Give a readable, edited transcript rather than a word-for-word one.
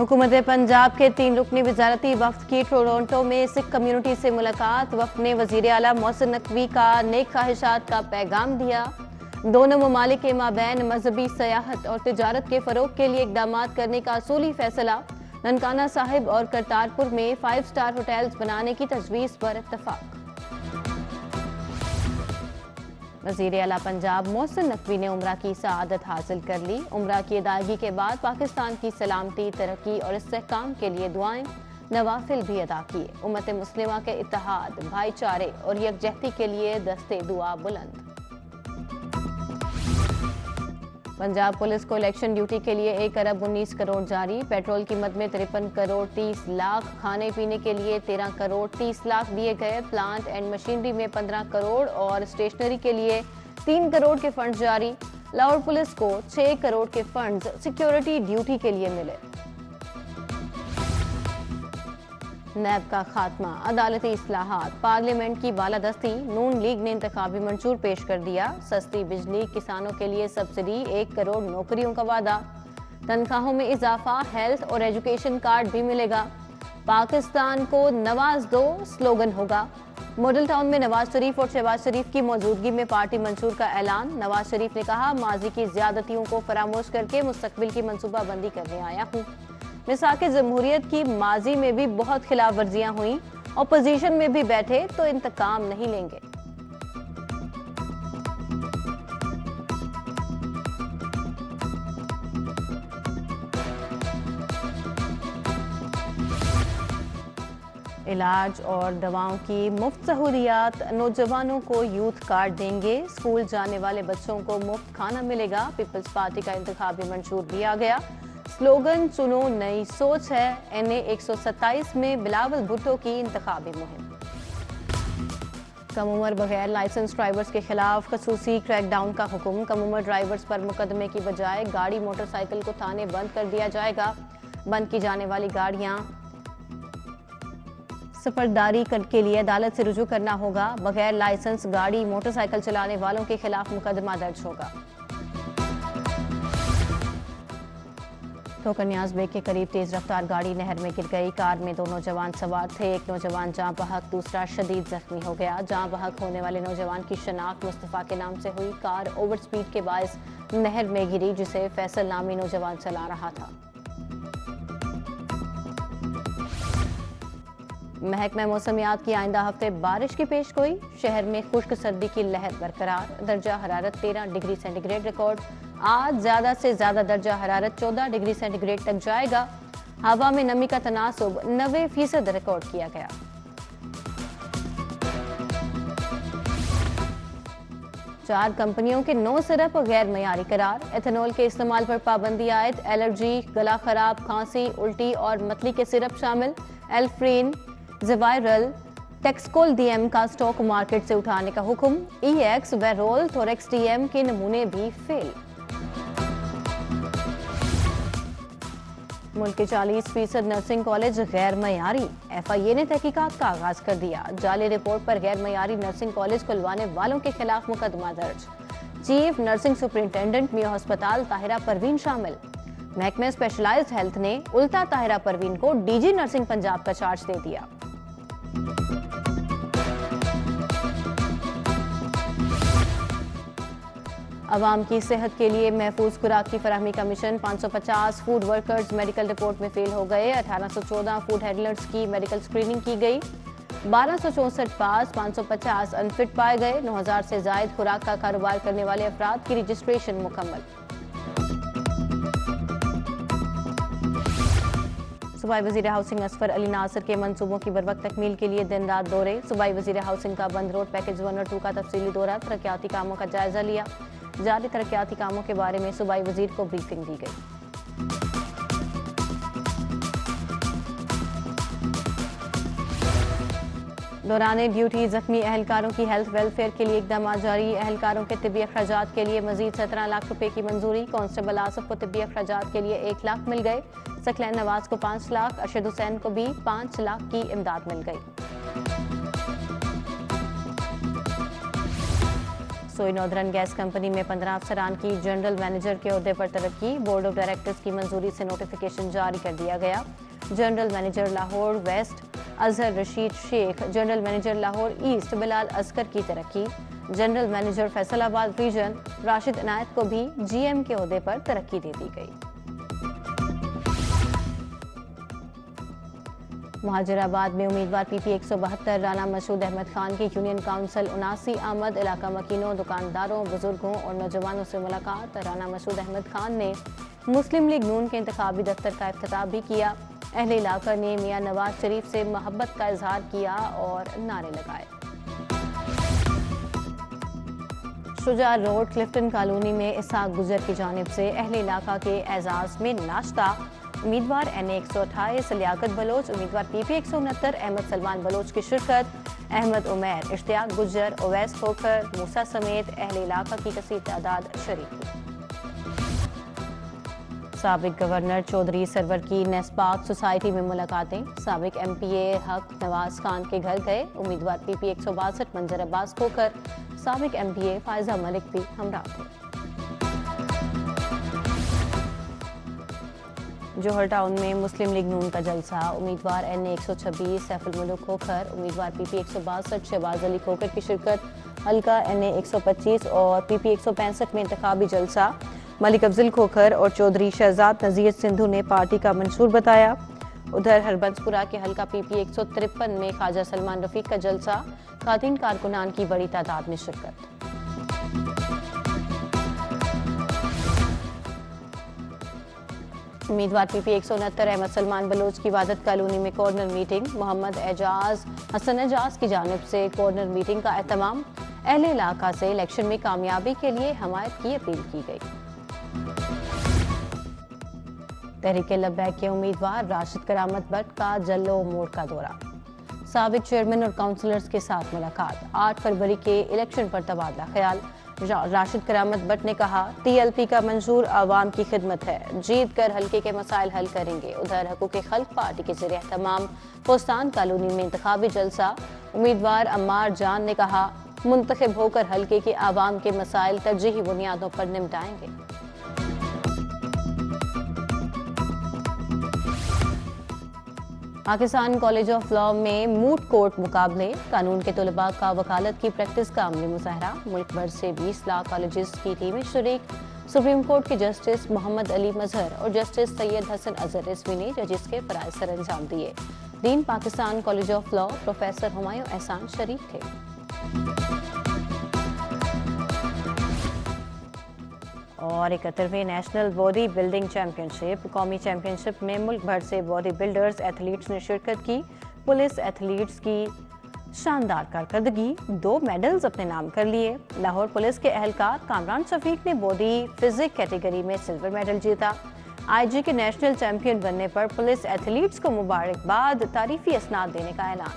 हुकूमत पंजाब के 3 रुकनी वजारती वफ्द की टोरंटो में सिख कम्युनिटी से मुलाकात। वफ्द ने वजीर आला मोहसिन नकवी का नेक ख्वाहिशात का पैगाम दिया। दोनों ममालिक के माबैन मजहबी सयाहत और तिजारत के फरोग के लिए इकदाम करने का असूली फैसला। ननकाना साहिब और करतारपुर में 5 स्टार होटल्स बनाने की तजवीज़ पर इत्तफाक। वज़ीर आला पंजाब मोहसिन नकवी ने उम्रा की सआदत हासिल कर ली। उम्रा की अदायगी के बाद पाकिस्तान की सलामती, तरक्की और इस्तेहकाम के लिए दुआएं, नवाफिल भी अदा किए। उम्मत मुस्लिमा के इत्तेहाद, भाईचारे और यकजहती के लिए दस्ते दुआ बुलंद। पंजाब पुलिस को इलेक्शन ड्यूटी के लिए 1 अरब 19 करोड़ जारी। पेट्रोल कीमत में 53 करोड़ 30 लाख, खाने पीने के लिए 13 करोड़ 30 लाख दिए गए। प्लांट एंड मशीनरी में 15 करोड़ और स्टेशनरी के लिए 3 करोड़ के फंड जारी। लाहौर पुलिस को 6 करोड़ के फंड्स सिक्योरिटी ड्यूटी के लिए मिले। नैब का खात्मा, अदालती इस्लाहात, पार्लियामेंट की बालादस्ती। नून लीग ने इंतखाबी मंशूर पेश कर दिया। सस्ती बिजली, किसानों के लिए सब्सिडी, 1 करोड़ नौकरियों का वादा। तनख्वाहों में इजाफा, हेल्थ और एजुकेशन कार्ड भी मिलेगा। पाकिस्तान को नवाज दो स्लोगन होगा। मॉडल टाउन में नवाज शरीफ और शहबाज शरीफ की मौजूदगी में पार्टी मंशूर का ऐलान। नवाज शरीफ ने कहा, माजी की ज्यादतियों को फरामोश करके मुस्तकबिल की मनसूबाबंदी करने आया हूँ। मिसाक जमहूरियत की माजी में भी बहुत खिलाफ वर्जियां हुई। अपोजिशन में भी बैठे तो इंतकाम नहीं लेंगे। इलाज और दवाओं की मुफ्त सहूलियात। नौजवानों को यूथ कार्ड देंगे। स्कूल जाने वाले बच्चों को मुफ्त खाना मिलेगा। पीपल्स पार्टी का इंतखाबी मंशूर दिया गया। स्लोगन चुनो नई सोच है। NA 127 में बिलावल भुट्टो की इंतखाबी मुहिम। कम उम्र बगैर लाइसेंस ड्राइवर्स के खिलाफ खसूसी क्रैकडाउन का हुक्म। कम उम्र ड्राइवर्स पर मुकदमे की बजाय गाड़ी मोटरसाइकिल को थाने बंद कर दिया जाएगा। बंद की जाने वाली गाड़ियां सफरदारी के लिए अदालत से रुजू करना होगा। बगैर लाइसेंस गाड़ी मोटरसाइकिल चलाने वालों के खिलाफ मुकदमा दर्ज होगा। ठोकरन्याज बेग के करीब तेज रफ्तार गाड़ी नहर में गिर गई। कार में 2 नौजवान सवार थे। एक नौजवान जहां बहक, दूसरा शदीद जख्मी हो गया। जहां बहक होने वाले नौजवान की शनाख्त मुस्तफा के नाम से हुई। कार ओवर स्पीड के बायस नहर में गिरी, जिसे फैसल नामी नौजवान चला रहा था। महकमा मौसमियात की आइंदा हफ्ते बारिश की पेशगोई। शहर में खुश्क सर्दी की लहर बरकरार। दर्जा हरारत 13 डिग्री सेंटीग्रेड रिकॉर्ड। आज ज्यादा से ज्यादा दर्जा हरारत 14 डिग्री सेंटीग्रेड तक जाएगा। हवा में नमी का तनासुब 90% रिकॉर्ड किया गया। चार कंपनियों के 9 सिरप गैर मयारी करार। एथेनॉल के इस्तेमाल पर पाबंदी आयद। एलर्जी, गला खराब, खांसी, उल्टी और मतली के सिरप शामिल। एल्फ्रीन, ज़वायरल, टेक्सकोल DM का स्टॉक मार्केट से उठाने का हुक्म। EX, वेरोल, थोरेक्स DM के नमूने भी फेल। मुल्क के 40% नर्सिंग कॉलेज गैर मयारी। FIA ने तहकीकात का आगाज कर दिया। जाली रिपोर्ट पर गैर मयारी नर्सिंग कॉलेज खुलवाने वालों के खिलाफ मुकदमा दर्ज। चीफ नर्सिंग सुपरिंटेंडेंट मियां अस्पताल ताहिरा परवीन शामिल। महकमे स्पेशलाइज्ड हेल्थ ने उल्टा ताहिरा परवीन को DG नर्सिंग पंजाब का चार्ज दे दिया। अवाम की सेहत के लिए महफूज खुराक की फराहमी का mission. 550 food workers medical report में फेल हो गए। 1814 फूड हैंडलर्स की मेडिकल स्क्रीनिंग की गई। 1264 पास, 550 अनफिट पाए गए। 9000 से जायद खुराक का कारोबार करने वाले अफराद की रजिस्ट्रेशन मुकम्मल। सूबाई वजीर हाउसिंग असफर अली नासिर के मंसूबों की बरवक्त तकमील के लिए दिन रात दौरे। सूबाई वजीर हाउसिंग का बंद रोड पैकेज 1 और 2 का तफसीली दौरा। तरक्याती कामों का जायजा लिया। जारी तरक्याती कामों के बारे में सूबाई वजीर को ब्रीफिंग दी गई। दौरान ड्यूटी जख्मी एहलकारों की हेल्थ वेलफेयर के लिए इकदाम जारी। एहलकारों के तिब्बी अखराजात के लिए मजीद 17 लाख रुपए की मंजूरी। कांस्टेबल आसफ को तिब्बी अखराजात के लिए 1 लाख मिल गए। सकलैन नवाज को 5 लाख, अरशद हुसैन को भी 5 लाख की इमदाद मिल गई। सोई नॉर्दर्न गैस कंपनी में 15 अफसरान की जनरल मैनेजर के ओहदे पर तरक्की। बोर्ड ऑफ डायरेक्टर्स की मंजूरी से नोटिफिकेशन जारी कर दिया गया। General manager Lahore west Azhar Rashid Sheikh, general manager Lahore east Bilal Askar की तरक्की। General manager Faisalabad region Rashid Inayat को भी जीएम के ओहदे पर तरक्की दे दी गई। मुहाजिराबाद में उम्मीदवार पीपी 172 राना मसूद अहमद खान की यूनियन काउंसिल 79 आमद इलाका मकीनों, दुकानदारों, बुजुर्गों और नौजवानों से मुलाकात। राना मसूद अहमद खान ने मुस्लिम लीग नून के इंतखाबी दफ्तर का इफ्तिताह भी किया। अहले इलाका ने मियां नवाज शरीफ से मोहब्बत का इजहार किया और नारे लगाए। शुजा रोड क्लिफ्टन कॉलोनी में इसहाक गुजर की जानिब से अहले इलाका के एजाज में नाश्ता। उम्मीदवार NA 128 लियाकत बलोच, उम्मीदवार PP 169 अहमद सलमान बलोच की शिरकत। अहमद उमैर, इश्तियाक गुजर, ओवैस खोखर, मूसा समेत अहले इलाका की कसीर तादाद शरीक हुई। साबिक गवर्नर चौधरी सरवर की नेस्पाक सोसाइटी में मुलाकातें। साबिक MPA हक नवाज खान के घर गए। उम्मीदवार PP 162 मंजर अब्बास खोखर, साबिक MPA फायजा मलिक भी हमरा थे। जोहर टाउन में मुस्लिम लीग नून का जलसा। उम्मीदवार NA 126 सैफुल मुल्क खोखर, उम्मीदवार PP 162 शहबाज अली खोखर की शिरकत। हल्का NA 125 और PP 165 में इंतखाबी जलसा। मलिक अफजल खोखर और चौधरी शहजाद नजीर सिंधु ने पार्टी का मंशूर बताया। उधर हरबंसपुरा के हल्का PP 153 में ख्वाजा सलमान रफीक का जलसा। खातिन कारकुनान की बड़ी तादाद में शिरकत। उम्मीदवार PP 169 अहमद सलमान बलोच की वादत कॉलोनी में कॉर्नर मीटिंग। मोहम्मद एजाज हसन एजाज की जानिब से कॉर्नर मीटिंग का एहतमाम। अहले इलाका से इलेक्शन में कामयाबी के लिए हमायत की अपील की गई। तहरीक लब्बैक के उम्मीदवार राशिद करामत भट्ट का जल्लो मोड़ का दौरा। साबिक चेयरमैन और काउंसलर्स के साथ मुलाकात। 8 फरवरी के इलेक्शन पर तबादला ख्याल। राशिद करामत भट्ट ने कहा, TLP का मंशूर आवाम की खिदमत है, जीत कर हल्के के मसाइल हल करेंगे। उधर हकूक़ खल्क पार्टी के ज़रिए एहतमाम पोस्तान कॉलोनी में इंतखाबी जलसा। उम्मीदवार अम्मार जान ने कहा, मुंतखब होकर हल्के के आवाम के मसाइल तरजीही बुनियादों पर निपटाएंगे। पाकिस्तान कॉलेज ऑफ लॉ में मूट कोर्ट मुकाबले। कानून के तलबा का वकालत की प्रैक्टिस का अमली मुजाहरा। मुल्क भर से 20 लाख कॉलेजेस की टीमें शरीक। सुप्रीम कोर्ट के जस्टिस मोहम्मद अली मजहर और जस्टिस सैयद हसन अजहर रिजवी ने जजिस के फराइज सर अंजाम दिए। दीन Pakistan college of law professor Humayun एहसान शरीक थे। और 71वें नेशनल बॉडी बिल्डिंग चैंपियनशिप। कौमी चैंपियनशिप में मुल्क भर से बॉडी बिल्डर्स एथलीट्स ने शिरकत की। पुलिस एथलीट्स की शानदार कारकर्दगी, 2 मेडल्स अपने नाम कर लिए। लाहौर पुलिस के एहलकार कामरान शफीक ने बॉडी फिजिक कैटेगरी में सिल्वर मेडल जीता। IG के नेशनल चैंपियन बनने पर पुलिस एथलीट्स को मुबारकबाद, तारीफी असनाद देने का ऐलान।